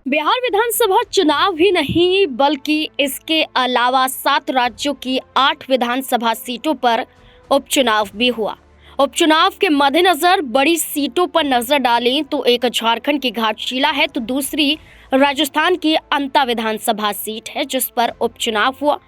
बिहार विधानसभा चुनाव ही नहीं बल्कि इसके अलावा 7 राज्यों की 8 विधानसभा सीटों पर उपचुनाव भी हुआ। उपचुनाव के मद्देनजर बड़ी सीटों पर नजर डालें तो एक झारखंड की घाटशिला है तो दूसरी राजस्थान की अंता विधानसभा सीट है जिस पर उपचुनाव हुआ।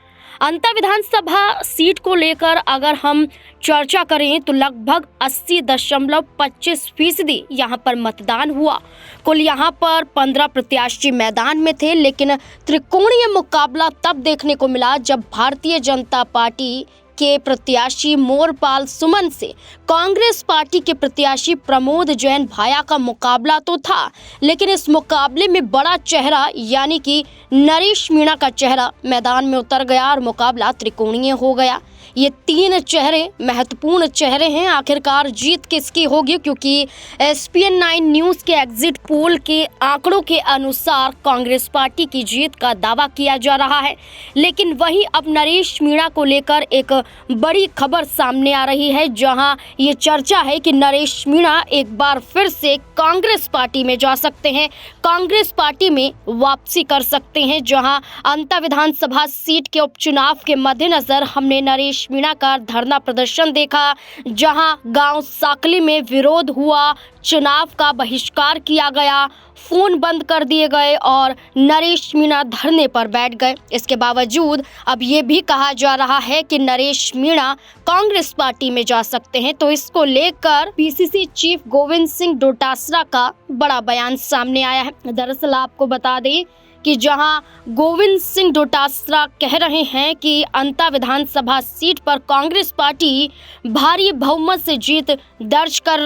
अंता विधानसभा सीट को लेकर अगर हम चर्चा करें तो लगभग 80.25% यहाँ पर मतदान हुआ। कुल यहाँ पर 15 प्रत्याशी मैदान में थे, लेकिन त्रिकोणीय मुकाबला तब देखने को मिला जब भारतीय जनता पार्टी के प्रत्याशी मोरपाल सुमन से कांग्रेस पार्टी के प्रत्याशी प्रमोद जैन भाया का मुकाबला तो था, लेकिन इस मुकाबले में बड़ा चेहरा यानी कि नरेश मीणा का चेहरा मैदान में उतर गया और मुकाबला त्रिकोणीय हो गया। ये 3 चेहरे महत्वपूर्ण चेहरे हैं। आखिरकार जीत किसकी होगी, क्योंकि SPN 9 न्यूज़ के एग्जिट पोल के आंकड़ों के अनुसार कांग्रेस पार्टी की जीत का दावा किया जा रहा है, लेकिन वहीं अब नरेश मीणा को लेकर एक बड़ी खबर सामने आ रही है, जहां ये चर्चा है कि नरेश मीणा एक बार फिर से कांग्रेस पार्टी में जा सकते हैं, कांग्रेस पार्टी में वापसी कर सकते हैं। जहां अंता विधानसभा सीट के उपचुनाव के मद्देनजर हमने नरेश मीणा का धरना प्रदर्शन देखा, जहां गांव साकली में विरोध हुआ, चुनाव का बहिष्कार किया गया, फोन बंद कर दिए गए और नरेश मीणा धरने पर बैठ गए। इसके बावजूद अब ये भी कहा जा रहा है कि नरेश मीणा कांग्रेस पार्टी में जा सकते हैं, तो इसको लेकर PCC चीफ गोविंद सिंह डोटासरा का बड़ा बयान सामने आया है। दरअसल आपको बता दें कि जहां गोविंद सिंह डोटासरा कह रहे हैं कि अंता विधानसभा सीट पर कांग्रेस पार्टी भारी बहुमत से जीत दर्ज कर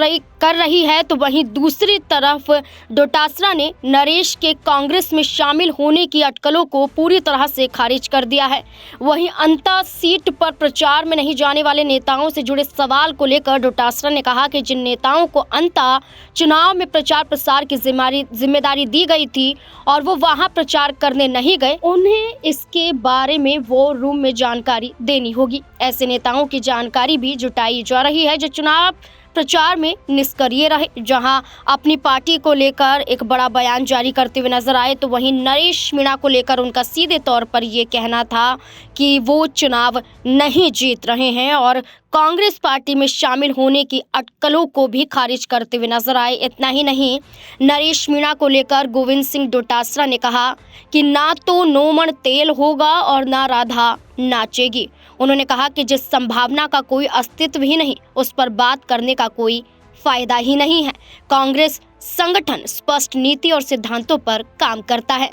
रही है, तो वहीं दूसरी तरफ डोटासरा ने नरेश के कांग्रेस में शामिल होने की अटकलों को पूरी तरह से खारिज कर दिया है। वहीं अंता सीट पर प्रचार में नहीं जाने वाले नेताओं से जुड़े सवाल को लेकर डोटासरा ने कहा कि जिन नेताओं को अंता चुनाव में प्रचार प्रसार की जिम्मेदारी दी गई थी और वो वहां प्रचार करने नहीं गए, उन्हें इसके बारे में वो रूम में जानकारी देनी होगी। ऐसे नेताओं की जानकारी भी जुटाई जा रही है जो चुनाव प्रचार में निष्क्रिय रहे। जहां अपनी पार्टी को लेकर एक बड़ा बयान जारी करते हुए नजर आए, तो वहीं नरेश मीणा को लेकर उनका सीधे तौर पर ये कहना था कि वो चुनाव नहीं जीत रहे हैं और कांग्रेस पार्टी में शामिल होने की अटकलों को भी खारिज करते हुए नजर आए। इतना ही नहीं, नरेश मीणा को लेकर गोविंद सिंह डोटासरा ने कहा कि ना तो नोमन तेल होगा और ना राधा नाचेगी। उन्होंने कहा कि जिस संभावना का कोई अस्तित्व ही नहीं, उस पर बात करने का कोई फायदा ही नहीं है। कांग्रेस संगठन स्पष्ट नीति और सिद्धांतों पर काम करता है।